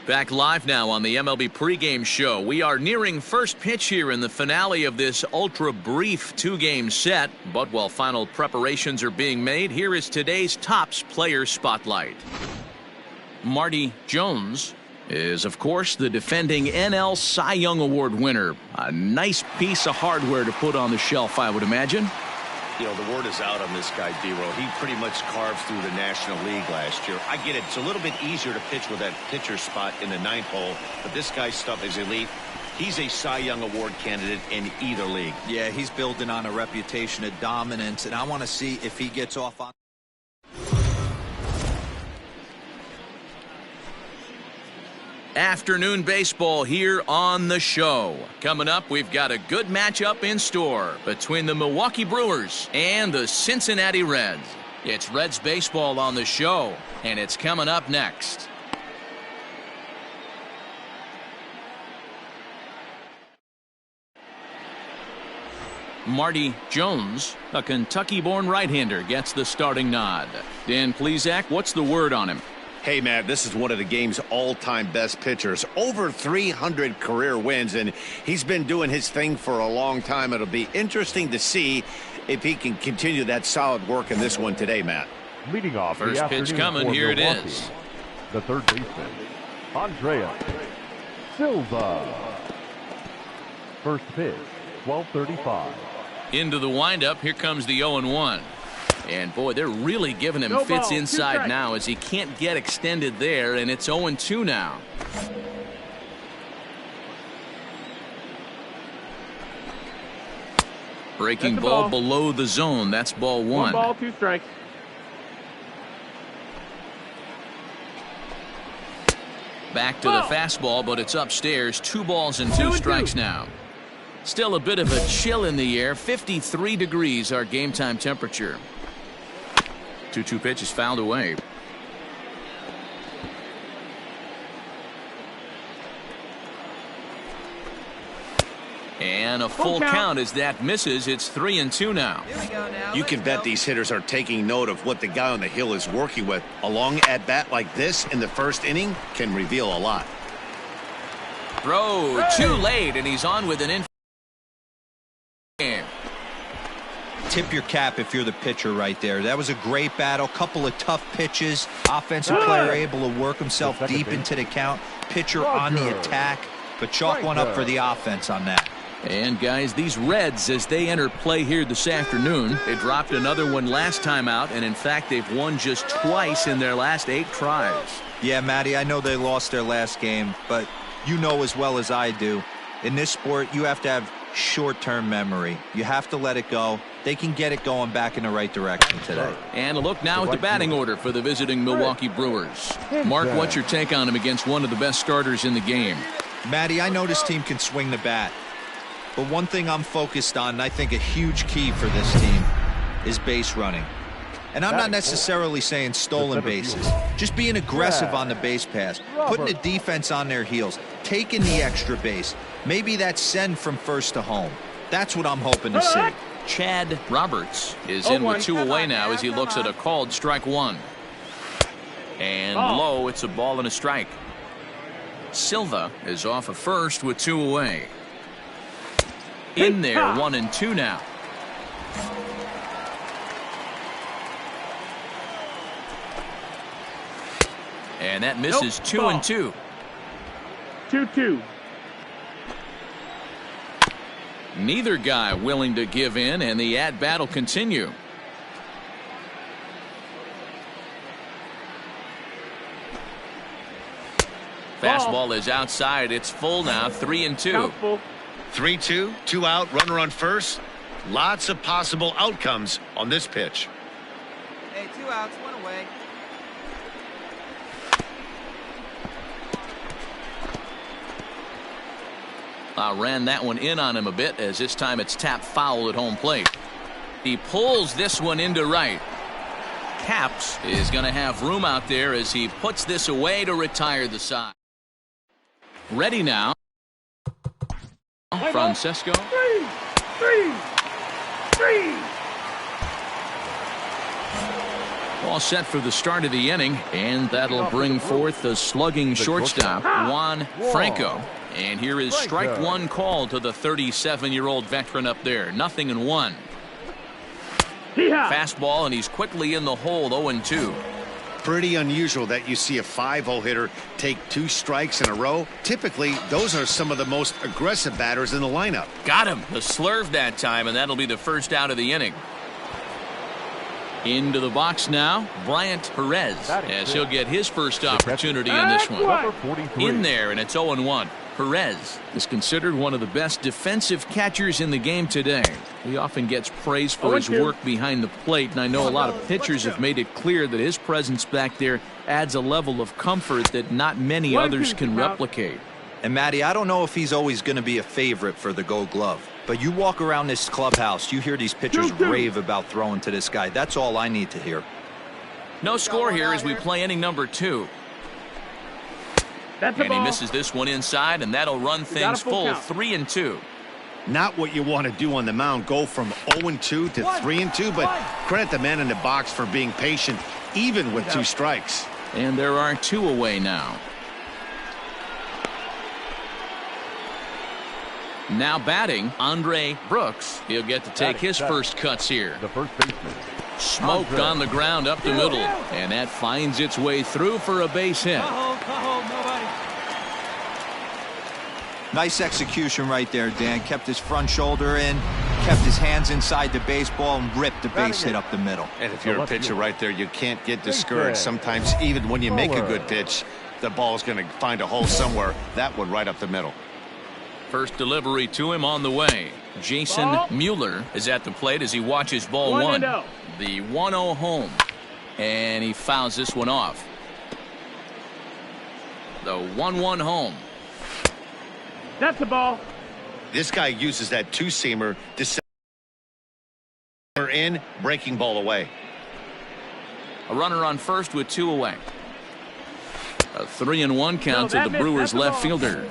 Back live now on the MLB pregame show. We are nearing first pitch here in the finale of this ultra-brief two-game set. But while final preparations are being made, here is today's Topps Player Spotlight. Marty Jones is, of course, the defending NL Cy Young Award winner. A nice piece of hardware to put on the shelf, I would imagine. You know, the word is out on this guy, D-Row. He pretty much carved through the National League last year. I get it. It's a little bit easier to pitch with that pitcher spot in the ninth hole, but this guy's stuff is elite. He's a Cy Young Award candidate in either league. Yeah, he's building on a reputation of dominance, and I want to see if he gets off on. Afternoon baseball here on the show. Coming up, we've got a good matchup in store between the Milwaukee Brewers and the Cincinnati Reds. It's Reds baseball on the show, and it's coming up next. Marty Jones, a Kentucky-born right-hander, gets the starting nod. Dan Plesac, what's the word on him? Hey, man, this is one of the game's all-time best pitchers. Over 300 career wins, and he's been doing his thing for a long time. It'll be interesting to see if he can continue that solid work in this one today, Matt. Leading off first pitch coming, here Milwaukee, it is. The third baseman, Andrea Silva. First pitch, 12:35. Into the windup, here comes the 0-1. And boy, they're really giving him fits inside now as he can't get extended there, and it's 0-2 now. Breaking ball below the zone. That's ball one. 1 ball, 2 strikes. Back to the fastball, but it's upstairs. 2 balls and 2 strikes now. Still a bit of a chill in the air. 53 degrees our game time temperature. 2-2 pitch is fouled away. And a full count as that misses. It's 3-2 now. Here we go now. You can bet these hitters are taking note of what the guy on the hill is working with. A long at bat like this in the first inning can reveal a lot. Throw too late, and he's on with an in. Tip your cap if you're the pitcher right there. That was a great battle. Couple of tough pitches. Offensive player able to work himself deep into the count. Pitcher on the attack. But chalk one up for the offense on that. And guys, these Reds, as they enter play here this afternoon, they dropped another one last time out, and in fact they've won just twice in their last 8 tries. Yeah, Matty, I know they lost their last game, but you know as well as I do, in this sport you have to have short-term memory. You have to let it go. They can get it going back in the right direction today. And a look now at the batting order for the visiting Milwaukee Brewers. Mark, what's your take on him against one of the best starters in the game? Matty, I know this team can swing the bat, but one thing I'm focused on, and I think a huge key for this team, is base running. And I'm not necessarily saying stolen bases, just being aggressive on the base pass, putting the defense on their heels, taking the extra base. Maybe that's send from first to home. That's what I'm hoping to see. Chad Roberts is in with 2 away now as he looks at a called strike 1. And low, it's a ball and a strike. Silva is off of first with 2 away. In there, 1-2 now. And that misses. 2-2. 2-2. Neither guy willing to give in, and the at-bat will continue. Fastball is outside. It's full now. 3-2. 3-2, 2 out, runner on first. Lots of possible outcomes on this pitch. Hey, 2 outs, 1 away. Ran that one in on him a bit, as this time it's tapped foul at home plate. He pulls this one into right. Caps is going to have room out there as he puts this away to retire the side. Ready now. Francesco. 3. Ball set for the start of the inning, and that'll bring forth the slugging shortstop, Juan Franco. And here is strike one call to the 37-year-old veteran up there. 0-1. Fastball, and he's quickly in the hole. 0-2. Pretty unusual that you see a 5-0 hitter take 2 strikes in a row. Typically, those are some of the most aggressive batters in the lineup. Got him. The slurve that time, and that'll be the first out of the inning. Into the box now, Bryant Perez, as he'll get his first opportunity in this one. In there, and it's 0-1. Perez is considered one of the best defensive catchers in the game today. He often gets praised for his work behind the plate, and I know a lot of pitchers have made it clear that his presence back there adds a level of comfort that not many others can replicate. And Matty, I don't know if he's always going to be a favorite for the Gold Glove, but you walk around this clubhouse, you hear these pitchers rave about throwing to this guy. That's all I need to hear. No score here as we play inning number 2. And he misses this one inside, and that'll run things full. 3-2. Not what you want to do on the mound, go from 0-2 to 3-2, but credit the man in the box for being patient, even with 2 strikes. And there are 2 away now. Now batting, Andre Brooks. He'll get to take his first cuts here. The first baseman. Smoked on the ground up the middle, and that finds its way through for a base hit. Nice execution right there, Dan. Kept his front shoulder in, kept his hands inside the baseball, and ripped the base hit up the middle. And if you're a pitcher right there, you can't get discouraged. Sometimes even when you make a good pitch, the ball's going to find a hole somewhere. That one right up the middle. First delivery to him on the way. Jason Mueller is at the plate as he watches ball 1. The 1-0 home. And he fouls this one off. The 1-1 home. That's the ball. This guy uses that 2-seamer to set in, breaking ball away. A runner on first with 2 away. A 3-1 count to the Brewers left fielder.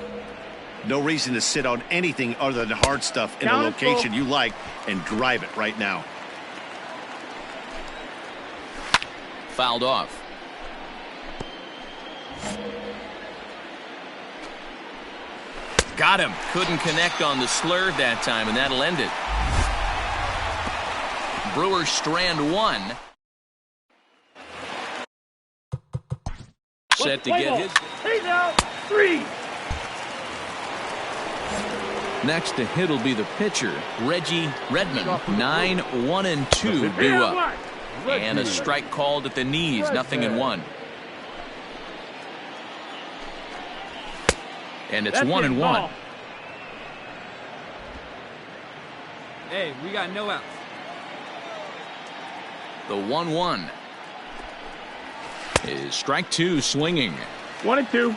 No reason to sit on anything other than hard stuff in a location you like and drive it right now. Fouled off. Got him. Couldn't connect on the slurve that time, and that'll end it. Brewers strand 1. Set to get his. He's out. 3. Next to hit will be the pitcher, Reggie Redmond. 9-1-2 due up. And a strike called at the knees. 0-1. And it's 1-1. Hey, we got no outs. The 1-1 is strike 2 swinging. 1-2.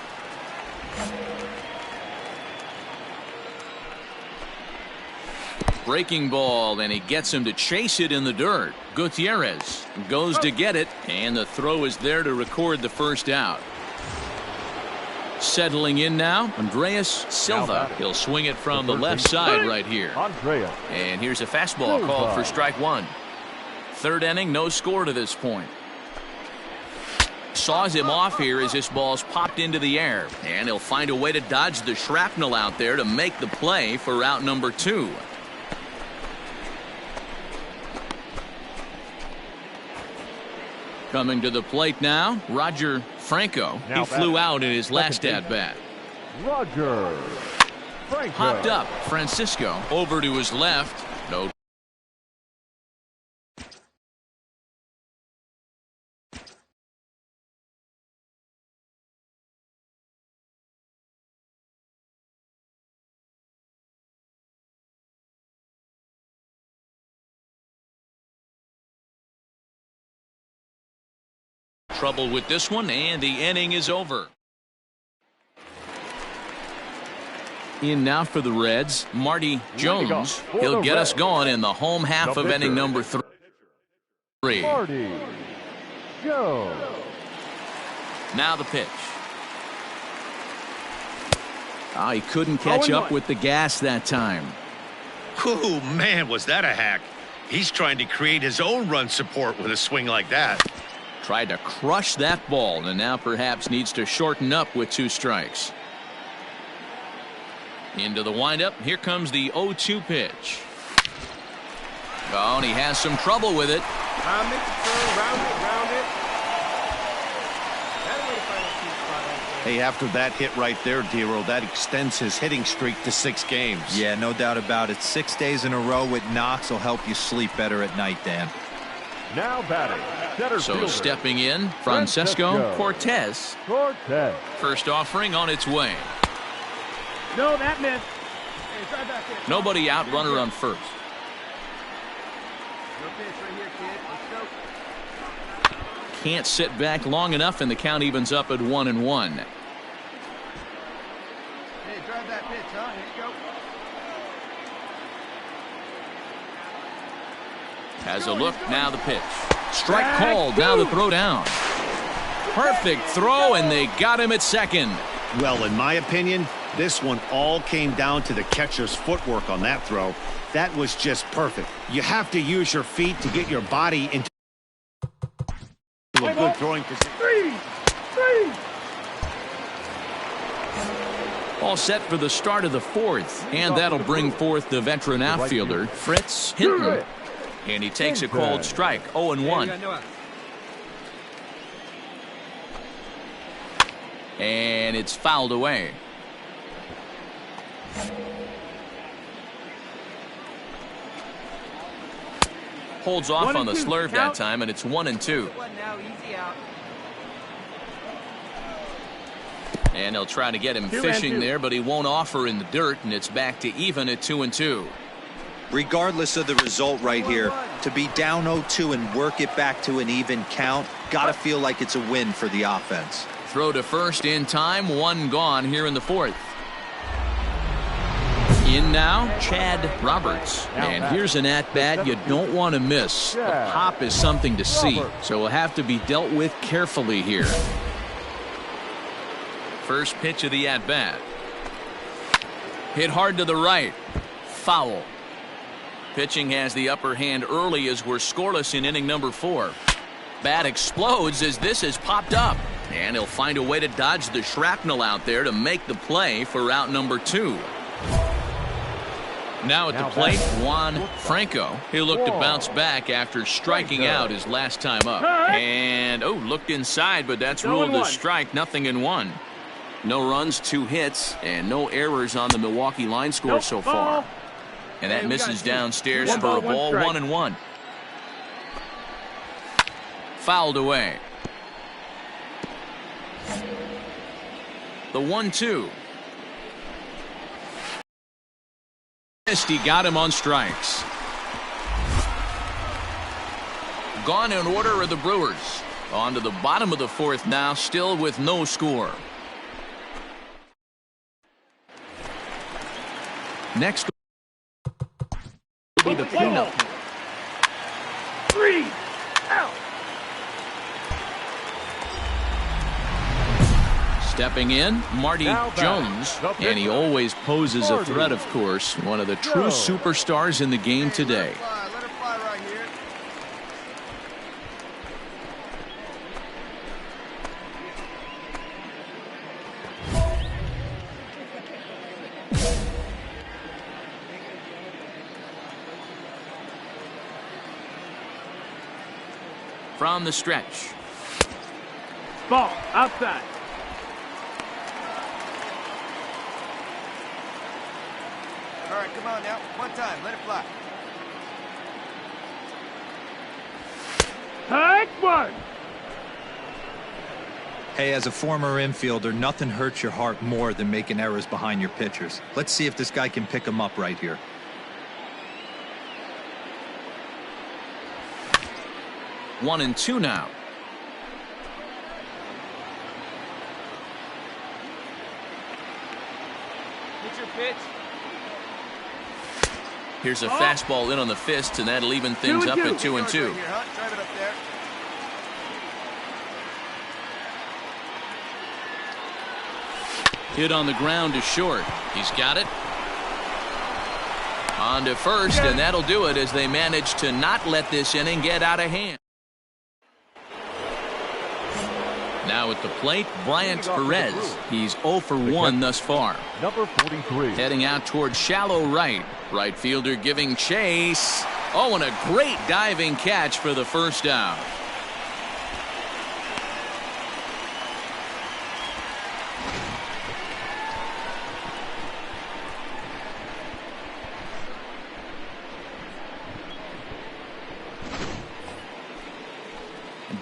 Breaking ball, and he gets him to chase it in the dirt. Gutierrez goes to get it, and the throw is there to record the first out. Settling in now, Andreas Silva. He'll swing it from the left side right here. And here's a fastball called for strike 1. Third inning, no score to this point. Saws him off here as this ball's popped into the air. And he'll find a way to dodge the shrapnel out there to make the play for out number 2. Coming to the plate now, Roger Franco. He flew out in his last at-bat. Roger Franco. Hopped up, Francisco over to his left. No. Trouble with this one, and the inning is over. In now for the Reds, Marty Jones. He'll get us going in the home half of inning number 3. Marty Jones. Now the pitch. He couldn't catch up with the gas that time. Oh, man, was that a hack. He's trying to create his own run support with a swing like that. Tried to crush that ball and now perhaps needs to shorten up with 2 strikes. Into the windup. Here comes the 0-2 pitch. Oh, and he has some trouble with it. Round it. Hey, after that hit right there, Dero, that extends his hitting streak to 6 games. Yeah, no doubt about it. 6 days in a row with knocks will help you sleep better at night, Dan. Now batting, center So fielder, stepping in, Francesco Cortez. First offering on its way. No, that missed. Hey, try back in. Nobody out, runner on first. No pitch right here, kid. Let's go. Can't sit back long enough, and the count evens up at 1-1. Hey, drive that pitch, huh? Here you go. Has a look, now the pitch. Strike called, now the throw down. Perfect throw, and they got him at second. Well, in my opinion, this one all came down to the catcher's footwork on that throw. That was just perfect. You have to use your feet to get your body into a good throwing position. Three. All set for the start of the 4th, and that'll bring forth the veteran outfielder, Fritz Hinton. And he takes a cold strike, 0-1. And it's fouled away. Holds off on the slurve that time, and it's 1-2. And they'll try to get him fishing there, but he won't offer in the dirt, and it's back to even at 2-2. Regardless of the result right here, to be down 0-2 and work it back to an even count, gotta feel like it's a win for the offense. Throw to first in time, 1 gone here in the 4th. In now, Chad Roberts. And here's an at-bat you don't want to miss. The pop is something to see, so will have to be dealt with carefully here. First pitch of the at-bat. Hit hard to the right. Foul. Pitching has the upper hand early as we're scoreless in inning number 4. Bat explodes as this has popped up. And he'll find a way to dodge the shrapnel out there to make the play for out number 2. Now at the plate, Juan Franco. He'll look to bounce back after striking out his last time up. And, looked inside, but that's ruled a strike, 0-1. No runs, 2 hits, and no errors on the Milwaukee line score so far. And that misses downstairs for a ball, 1-1. Fouled away. The 1-2. He got him on strikes. Gone in order are the Brewers. On to the bottom of the 4th now, still with no score. Next will be the cleanup. 3 out. Stepping in, Marty Jones, and he always poses a threat, of course. One of the true superstars in the game today. Let her fly right here. From the stretch. Ball outside. All right, come on now. One time, let it fly. Take 1. Hey, as a former infielder, nothing hurts your heart more than making errors behind your pitchers. Let's see if this guy can pick them up right here. 1-2 now. Hit your pitch. Here's a fastball in on the fist, and that'll even things up at 2-2. Right here, huh? Drive it up there. Hit on the ground to short. He's got it. On to first, and that'll do it as they manage to not let this inning get out of hand. Now at the plate, Bryant Perez. He's 0 for 1 thus far. Number 43. Heading out toward shallow right. Right fielder giving chase. Oh, and a great diving catch for the first down.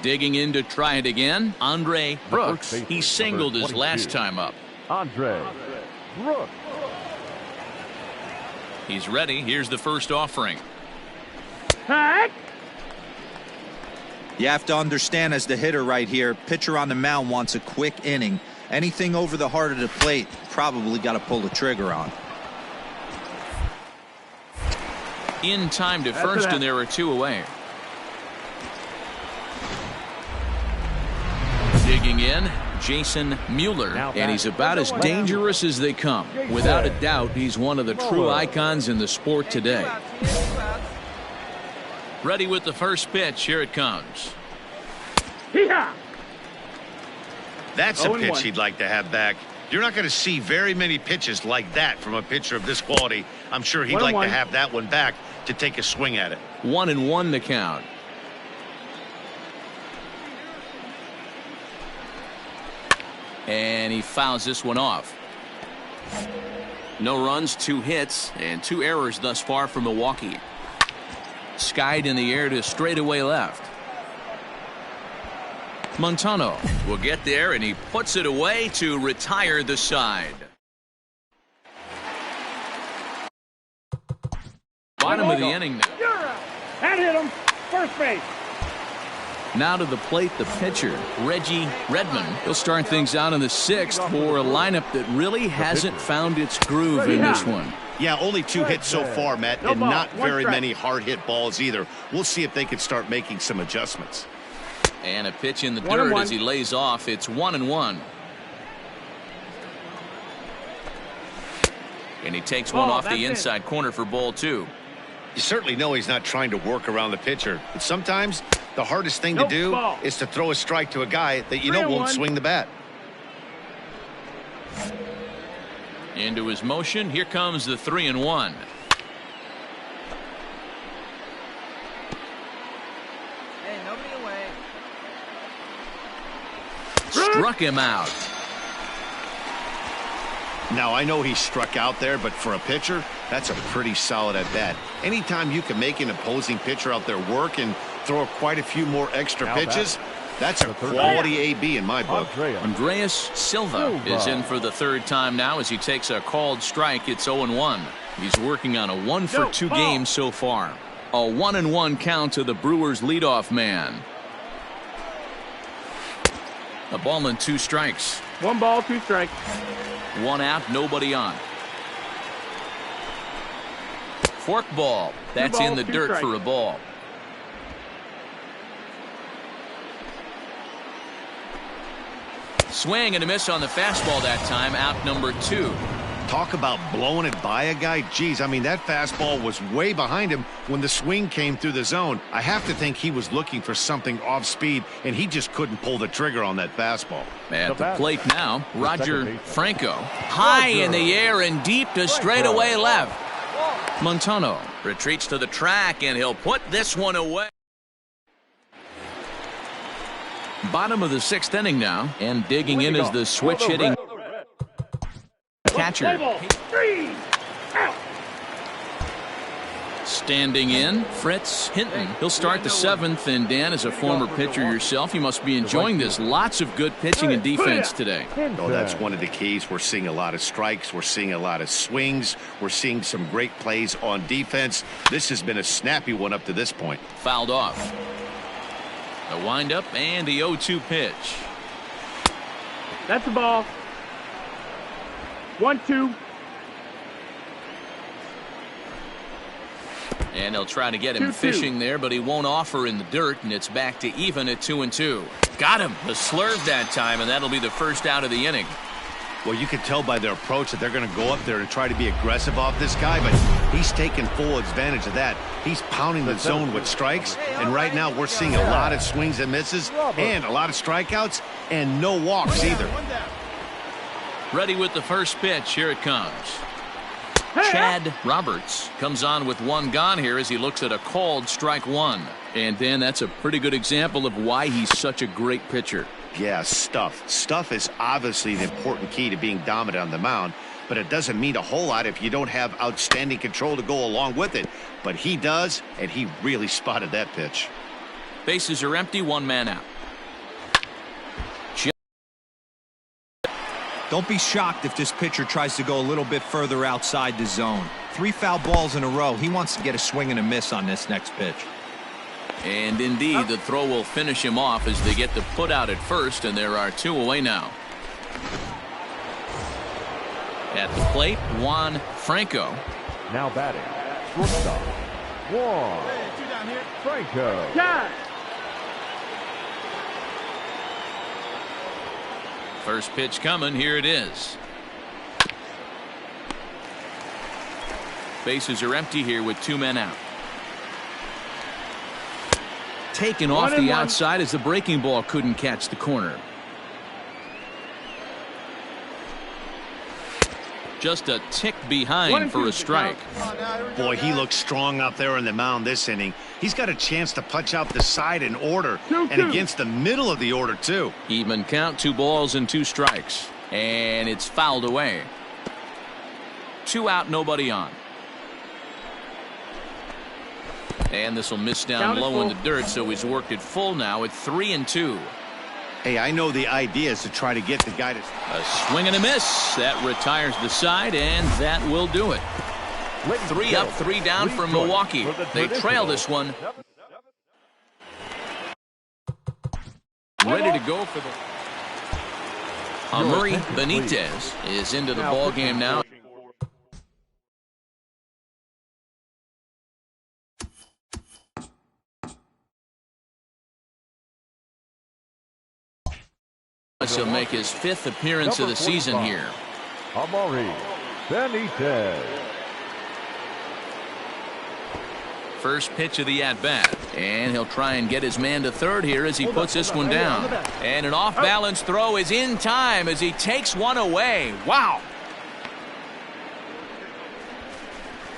Digging in to try it again, Andre Brooks. He singled his last time up. Andre Brooks. He's ready. Here's the first offering. You have to understand, as the hitter right here, pitcher on the mound wants a quick inning. Anything over the heart of the plate, probably got to pull the trigger on. In time to first, and there are 2 away. Digging in, Jason Mueller, and he's about as dangerous as they come. Without a doubt, he's one of the true icons in the sport today. Ready with the first pitch. Here it comes. That's a pitch he'd like to have back. You're not going to see very many pitches like that from a pitcher of this quality. I'm sure he'd like to have that one back to take a swing at it. 1-1 the count. And he fouls this one off. No runs, 2 hits, and 2 errors thus far for Milwaukee. Skied in the air to straightaway left. Montano will get there, and he puts it away to retire the side. Bottom of the inning now. That hit him. First base. Now to the plate, the pitcher, Reggie Redmond. He'll start things out in the 6th for a lineup that really hasn't found its groove in this one. Yeah, only 2 hits so far, Matt, and not very many hard hit balls either. We'll see if they can start making some adjustments. And a pitch in the dirt as he lays off. It's 1-1. And he takes one off the inside corner for ball 2. You certainly know he's not trying to work around the pitcher, but sometimes the hardest thing to do is to throw a strike to a guy that you know won't swing the bat. Into his motion. Here comes the 3-1. Hey, nobody away. Struck him out. Now, I know he struck out there, but for a pitcher, that's a pretty solid at bat. Anytime you can make an opposing pitcher out there work and throw quite a few more extra pitches, that's a quality AB in my book. Andreas Silva is in for the 3rd time now as he takes a called strike. It's 0-1. He's working on a 1-for-2 game so far. A 1-1 count to the Brewers leadoff man. A ball and 2 strikes. 1 ball, 2 strikes. 1 out, nobody on. Fork ball. That's in the dirt for a ball. Swing and a miss on the fastball that time. Out number 2. Talk about blowing it by a guy. Geez, I mean, that fastball was way behind him when the swing came through the zone. I have to think he was looking for something off speed, and he just couldn't pull the trigger on that fastball. At the plate now, Roger Franco. High in the air and deep to straightaway left. Montano retreats to the track, and he'll put this one away. Bottom of the 6th inning now, and digging in is the switch hitting catcher. Standing in, Fritz Hinton. He'll start the 7th, and Dan, as a former pitcher yourself, you must be enjoying this. Lots of good pitching and defense today. Oh, that's one of the keys. We're seeing a lot of strikes. We're seeing a lot of swings. We're seeing some great plays on defense. This has been a snappy one up to this point. Fouled off. The windup and the 0-2 pitch. That's the ball. 1-2. And they'll try to get him fishing there, but he won't offer in the dirt, and it's back to even at 2-2. Got him. The slurve that time, and that'll be the first out of the inning. Well, you can tell by their approach that they're going to go up there and try to be aggressive off this guy, but He's taking full advantage of that. He's pounding the zone with strikes, and right now we're seeing a lot of swings and misses and a lot of strikeouts and no walks either. Ready with the first pitch. Here it comes. Chad Roberts comes on with one gone here as he looks at a called strike one. And then that's a pretty good example of why he's such a great pitcher. Yeah, stuff. Stuff is obviously the important key to being dominant on the mound, but it doesn't mean a whole lot if you don't have outstanding control to go along with it. But he does, and he really spotted that pitch. Bases are empty, one man out. Don't be shocked if this pitcher tries to go a little bit further outside the zone. 3 foul balls in a row. He wants to get a swing and a miss on this next pitch. And indeed, the throw will finish him off as they get the put out at first, and there are 2 away now. At the plate, Juan Franco. Now batting, shortstop, Juan Franco. Yeah. First pitch coming. Here it is. Bases are empty here with 2 men out. Taken off the outside as the breaking ball couldn't catch the corner. Just a tick behind for a strike. Boy, he looks strong out there on the mound this inning. He's got a chance to punch out the side in order and against the middle of the order too. Even count, 2 balls and 2 strikes. And it's fouled away. 2 out, nobody on. And this will miss down low in the dirt, so he's worked it full now at 3-2. Hey, I know the idea is to try to get the guy to... A swing and a miss. That retires the side, and that will do it. 3 up, 3 down for Milwaukee. They trail this one. Ready to go for the... Murray Benitez is into the ball game now. He'll make his 5th appearance of the season here. Marty Benitez. First pitch of the at-bat. And he'll try and get his man to third here as he puts this one down. And an off-balance throw is in time as he takes one away. Wow.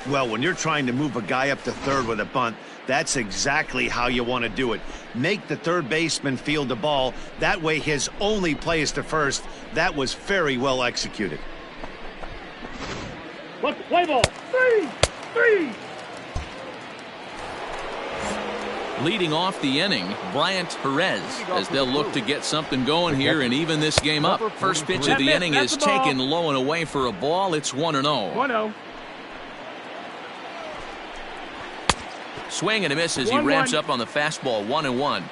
Well, when you're trying to move a guy up to third with a bunt, that's exactly how you want to do it. Make the third baseman field the ball. That way his only play is to first. That was very well executed. What's the play ball? 3. Leading off the inning, Bryant Perez, as they'll look to get something going here and even this game up. First pitch of the inning is taken low and away for a ball. It's 1-0. 1-0. Swing and a miss as he ramps up on the fastball. 1-1.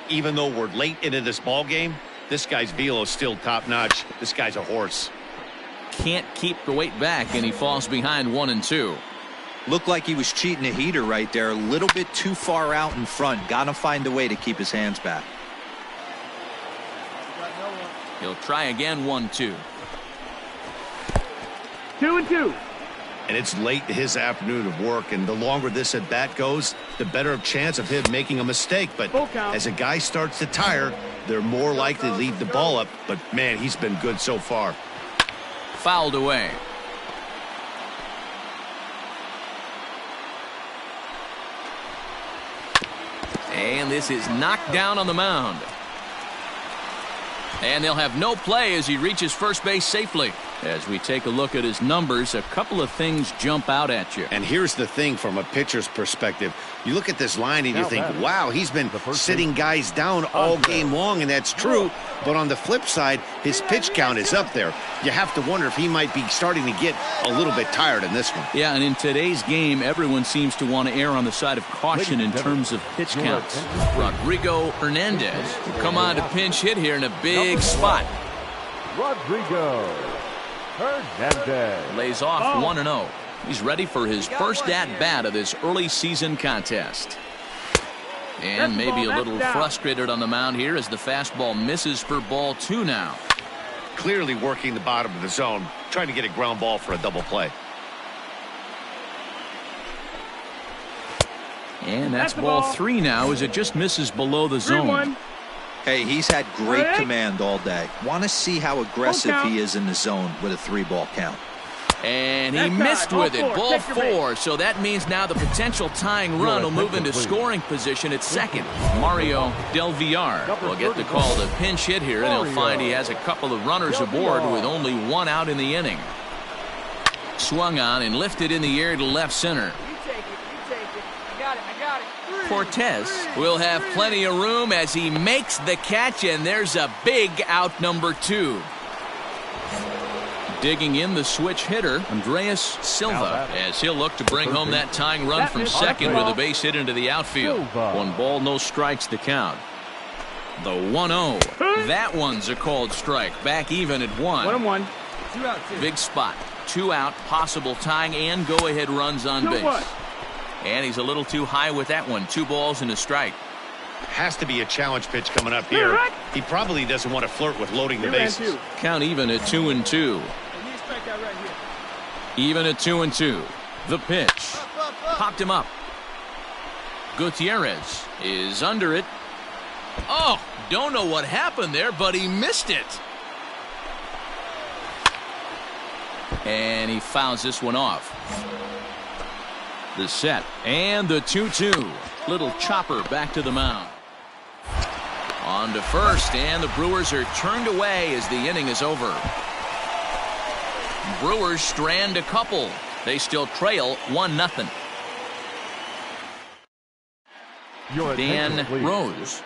Even though we're late into this ball game, this guy's velo is still top notch. This guy's a horse. Can't keep the weight back, and he falls behind 1-2. Looked like he was cheating a heater right there. A little bit too far out in front. Got to find a way to keep his hands back. He'll try again. 1-2. 2-2. And it's late in his afternoon of work, and the longer this at bat goes, the better chance of him making a mistake. But as a guy starts to tire, they're more likely to leave the ball up. But man, he's been good so far. Fouled away. And this is knocked down on the mound. And they'll have no play as he reaches first base safely. As we take a look at his numbers, a couple of things jump out at you. And here's the thing from a pitcher's perspective. You look at this line and you think, wow, he's been sitting guys down all game long, and that's true. But on the flip side, his pitch count is up there. You have to wonder if he might be starting to get a little bit tired in this one. Yeah, and in today's game, everyone seems to want to err on the side of caution in terms of pitch counts. Rodrigo Hernandez will come on to pinch hit here in a big spot. Rodrigo Hernandez lays off 1-0. He's ready for his first at-bat of this early season contest. And maybe a little frustrated on the mound here as the fastball misses for ball 2 now. Clearly working the bottom of the zone, trying to get a ground ball for a double play. And that's ball 3 now as it just misses below the zone. Hey, he's had great command all day. Want to see how aggressive he is in the zone with a 3-ball count. And he missed with it. Ball 4. So that means now the potential tying run will move into scoring position at second. Mario Del Villar will get the call to pinch hit here, and he'll find he has a couple of runners aboard with only 1 out in the inning. Swung on and lifted in the air to left center. Cortez will have plenty of room as he makes the catch, and there's a big out, number 2. Digging in the switch hitter, Andreas Silva, as he'll look to bring home that tying run from second with a base hit into the outfield. 1 ball, no strikes to count. The 1-0. That one's a called strike. Back even at 1. 1-1. 2 out, 2. Big spot. 2 out, possible tying and go-ahead runs on base. And he's a little too high with that one. 2 balls and a strike. Has to be a challenge pitch coming up here. He probably doesn't want to flirt with loading the bases. Count even at 2-2. Even at 2-2. The pitch. Popped him up. Gutierrez is under it. Oh, don't know what happened there, but he missed it. And he fouls this one off. The set and the 2-2. Little chopper back to the mound. On to first, and the Brewers are turned away as the inning is over. Brewers strand a couple. They still trail 1-0. Dan Rose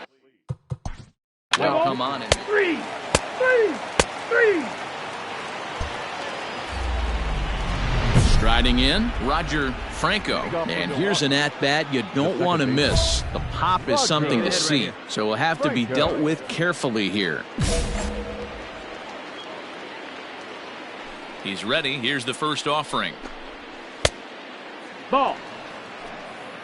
will come on in. 3. Striding in, Roger Franco. And here's an at-bat you don't want to miss. The pop is something to see, so will have to be dealt with carefully here. He's ready. Here's the first offering. Ball.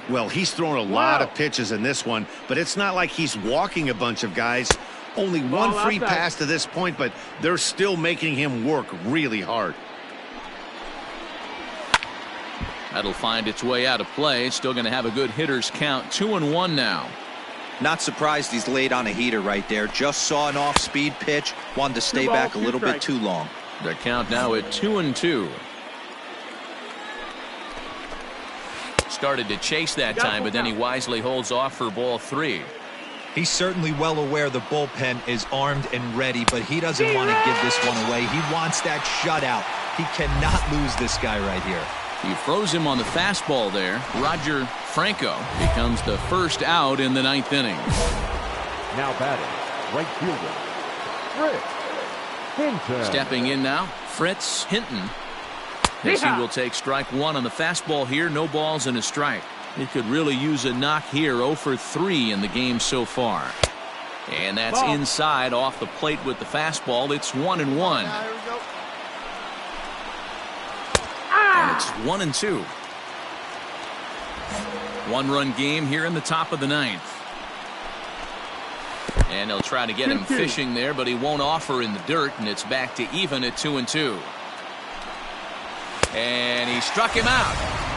Well, he's thrown a lot of pitches in this one, but it's not like he's walking a bunch of guys. Only one free pass to this point, but they're still making him work really hard. That'll find its way out of play. Still going to have a good hitter's count. 2-1 now. Not surprised he's laid on a heater right there. Just saw an off-speed pitch. Wanted to stay back a little bit too long. The count now at 2-2. Started to chase that time, but then he wisely holds off for ball 3. He's certainly well aware the bullpen is armed and ready, but he doesn't want to give this one away. He wants that shutout. He cannot lose this guy right here. He froze him on the fastball there. Roger Franco becomes the first out in the 9th inning. Now batting, right fielder, Fritz Hinton. Stepping in now, Fritz Hinton. As he will take strike 1 on the fastball here. No balls and a strike. He could really use a knock here. 0 for 3 in the game so far. And that's inside off the plate with the fastball. It's 1-1. And it's 1-2. 1-run game here in the top of the 9th. And they'll try to get him fishing there, but he won't offer in the dirt, and it's back to even at 2-2. And he struck him out.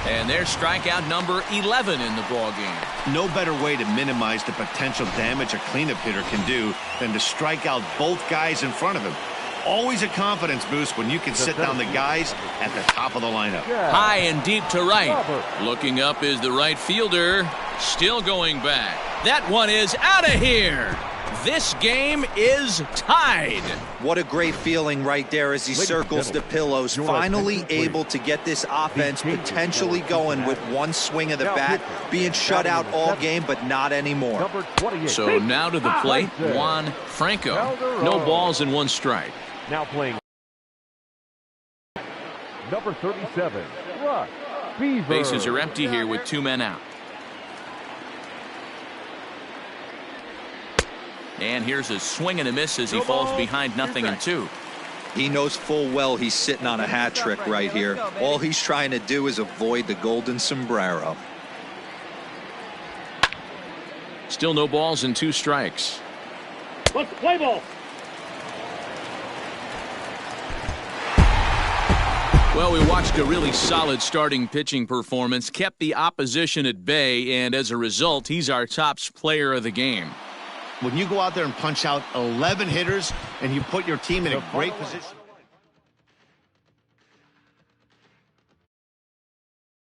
And there's strikeout number 11 in the ball game. No better way to minimize the potential damage a cleanup hitter can do than to strike out both guys in front of him. Always a confidence boost when you can sit down the guys at the top of the lineup. High and deep to right. Looking up is the right fielder. Still going back. That one is out of here. This game is tied. What a great feeling right there as he circles the pillows. Finally able to get this offense potentially going with one swing of the bat. Being shut out all game, but not anymore. So now to the plate, Juan Franco. No balls and 1 strike. Now playing number 37, Russ Beaver. Bases are empty here with 2 men out. And here's a swing and a miss as he falls behind 0-2. He knows full well he's sitting on a hat trick right here. All he's trying to do is avoid the golden sombrero. Still no balls and 2 strikes. Let's play ball. Well, we watched a really solid starting pitching performance, kept the opposition at bay, and as a result, he's our top player of the game. When you go out there and punch out 11 hitters and you put your team in a great position.